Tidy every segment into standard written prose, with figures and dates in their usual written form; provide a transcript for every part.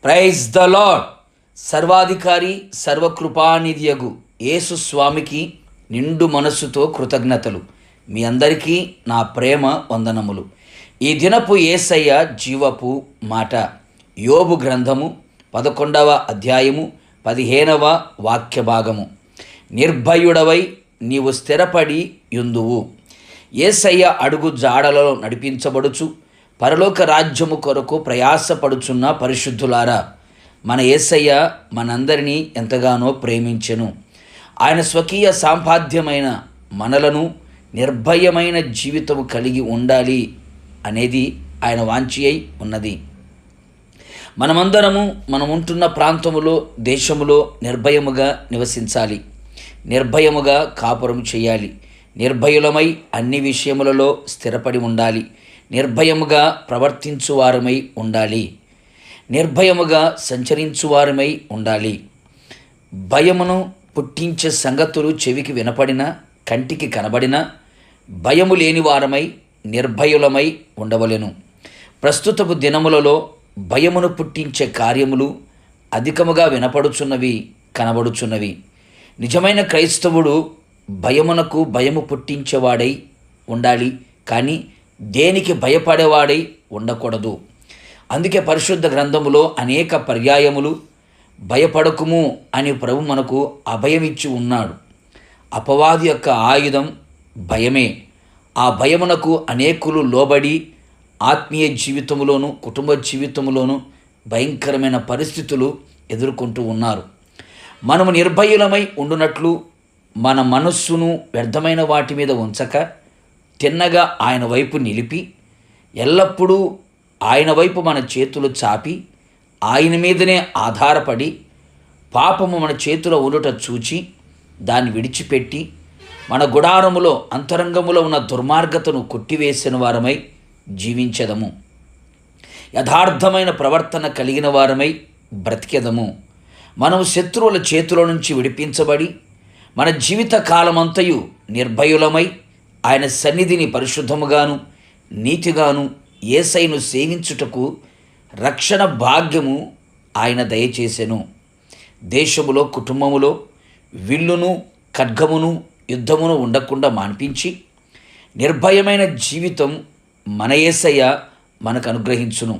Praise the lord. సర్వాధికారి సర్వకృపానిధియగు యేసు స్వామికి నిండు మనస్సుతో కృతజ్ఞతలు. మీ అందరికీ నా ప్రేమ వందనములు. ఈ దినపు యేసయ్య జీవపు మాట యోబు గ్రంథము 11వ అధ్యాయము 15వ వాక్య భాగము. నిర్భయుడవై నీవు స్థిరపడి యుందువు. యేసయ్య అడుగు జాడలలో నడిపించబడుచు పరలోక రాజ్యము కొరకు ప్రయాసపడుచున్న పరిశుద్ధులారా, మన యేసయ్య మనందరినీ ఎంతగానో ప్రేమించెను. ఆయన స్వకీయ సాంపాద్యమైన మనలను నిర్భయమైన జీవితము కలిగి ఉండాలి అనేది ఆయన వాంఛ అయి ఉన్నది. మనమందరము మనం ఉంటున్న ప్రాంతములో, దేశములో నిర్భయముగా నివసించాలి, నిర్భయముగా కాపురం చేయాలి, నిర్భయులమై అన్ని విషయములలో స్థిరపడి ఉండాలి, నిర్భయముగా ప్రవర్తించువారమై ఉండాలి, నిర్భయముగా సంచరించువారమై ఉండాలి. భయమును పుట్టించే సంగతులు చెవికి వినపడిన, కంటికి కనబడిన భయము లేని వారమై నిర్భయులమై ఉండవలెను. ప్రస్తుతపు దినములలో భయమును పుట్టించే కార్యములు అధికముగా వినపడుచున్నవి, కనబడుచున్నవి. నిజమైన క్రైస్తవుడు భయము పుట్టించేవాడై ఉండాలి, కానీ దేనికి భయపడేవాడై ఉండకూడదు. అందుకే పరిశుద్ధ గ్రంథములో అనేక పర్యాయములు భయపడకుము అని ప్రభు మనకు అభయమిచ్చి ఉన్నాడు. అపవాది యొక్క ఆయుధం భయమే. ఆ భయమునకు అనేకులు లోబడి ఆత్మీయ జీవితంలోను, కుటుంబ జీవితంలోను భయంకరమైన పరిస్థితులు ఎదుర్కొంటూ ఉన్నారు. మనము నిర్భయులమై ఉండునట్లు మన మనస్సును వ్యర్థమైన వాటి మీద ఉంచక తిన్నగా ఆయన వైపు నిలిపి, ఎల్లప్పుడూ ఆయన వైపు మన చేతులు చాపి ఆయన మీదనే ఆధారపడి, పాపము మన చేతిలో ఉండుట చూచి దాన్ని విడిచిపెట్టి మన గుడారములో అంతరంగములో ఉన్న దుర్మార్గతను కొట్టివేసిన వారమై జీవించెదము. యథార్థమైన ప్రవర్తన కలిగిన వారమై బ్రతికెదము. మనము శత్రువుల చేతిలో నుంచి విడిపించబడి మన జీవిత కాలమంతయు నిర్భయులమై ఆయన సన్నిధిని పరిశుద్ధముగాను నీతిగాను యేసయ్యను సేవించుటకు రక్షణ భాగ్యము ఆయన దయచేసెను. దేశములో, కుటుంబములో విల్లును, ఖడ్గమును, యుద్ధమును ఉండకుండా మాన్పించి నిర్భయమైన జీవితం మన యేసయ్య మనకు అనుగ్రహించును.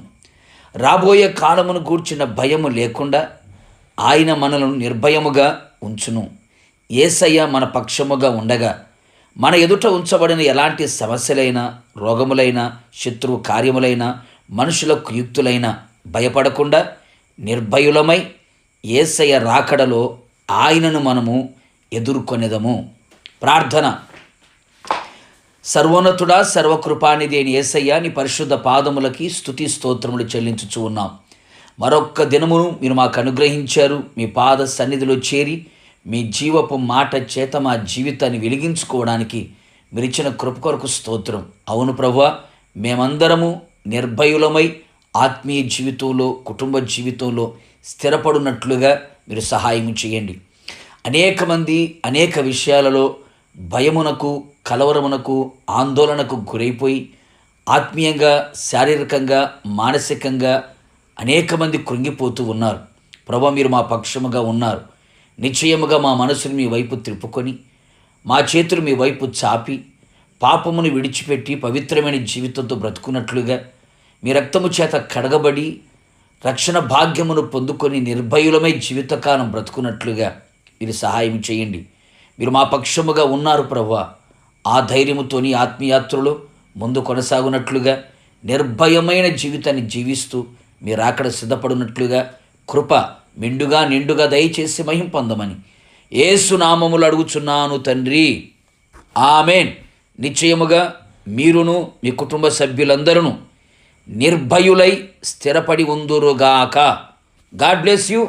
రాబోయే కాలమును గూర్చిన భయము లేకుండా ఆయన మనలను నిర్భయముగా ఉంచును. యేసయ్య మన పక్షముగా ఉండగా మన ఎదుట ఉంచబడిన ఎలాంటి సమస్యలైనా, రోగములైనా, శత్రువు కార్యములైనా, మనుషుల కుయుక్తులైనా భయపడకుండా నిర్భయులమై యేసయ్య రాకడలో ఆయనను మనము ఎదుర్కొనేదము. ప్రార్థన. సర్వోన్నతుడా, సర్వకృపానిధి అయిన యేసయ్య, నీ పరిశుద్ధ పాదములకి స్తుతి స్తోత్రములు చెల్లించుచూ ఉన్నాం. మరొక్క దినమును మీరు మాకు అనుగ్రహించారు. మీ పాద సన్నిధిలో చేరి మీ జీవపు మాట చేత మా జీవితాన్ని వెలిగించుకోవడానికి మీరు ఇచ్చిన కృప కొరకు స్తోత్రం. అవును ప్రభువా, మేమందరము నిర్భయులమై ఆత్మీయ జీవితంలో, కుటుంబ జీవితంలో స్థిరపడినట్లుగా మీరు సహాయం చేయండి. అనేక మంది అనేక విషయాలలో భయమునకు, కలవరమునకు, ఆందోళనకు గురైపోయి ఆత్మీయంగా, శారీరకంగా, మానసికంగా అనేక మంది కృంగిపోతూ ఉన్నారు. ప్రభువా, మీరు మా పక్షముగా ఉన్నారు. నిశ్చయముగా మా మనసును మీ వైపు త్రిప్పుకొని, మా చేతులు మీ వైపు చాపి, పాపమును విడిచిపెట్టి పవిత్రమైన జీవితంతో బ్రతుకున్నట్లుగా, మీ రక్తము చేత కడగబడి రక్షణ భాగ్యమును పొందుకొని నిర్భయులమై జీవితకాలం బ్రతుకున్నట్లుగా మీరు సహాయం చేయండి. మీరు మా పక్షముగా ఉన్నారు ప్రభువా. ఆ ధైర్యముతోని ఆత్మీయాత్రలో ముందు కొనసాగునట్లుగా, నిర్భయమైన జీవితాన్ని జీవిస్తూ మీరు అక్కడ సిద్ధపడినట్లుగా కృప మెండుగా నిండుగా దయచేసి మహిమ పొందమని యేసు నామములు అడుగుచున్నాను తండ్రి, ఆమేన్. నిశ్చయముగా మీరును మీ కుటుంబ సభ్యులందరూ నిర్భయులై స్థిరపడి ఉందురుగాక. God bless you.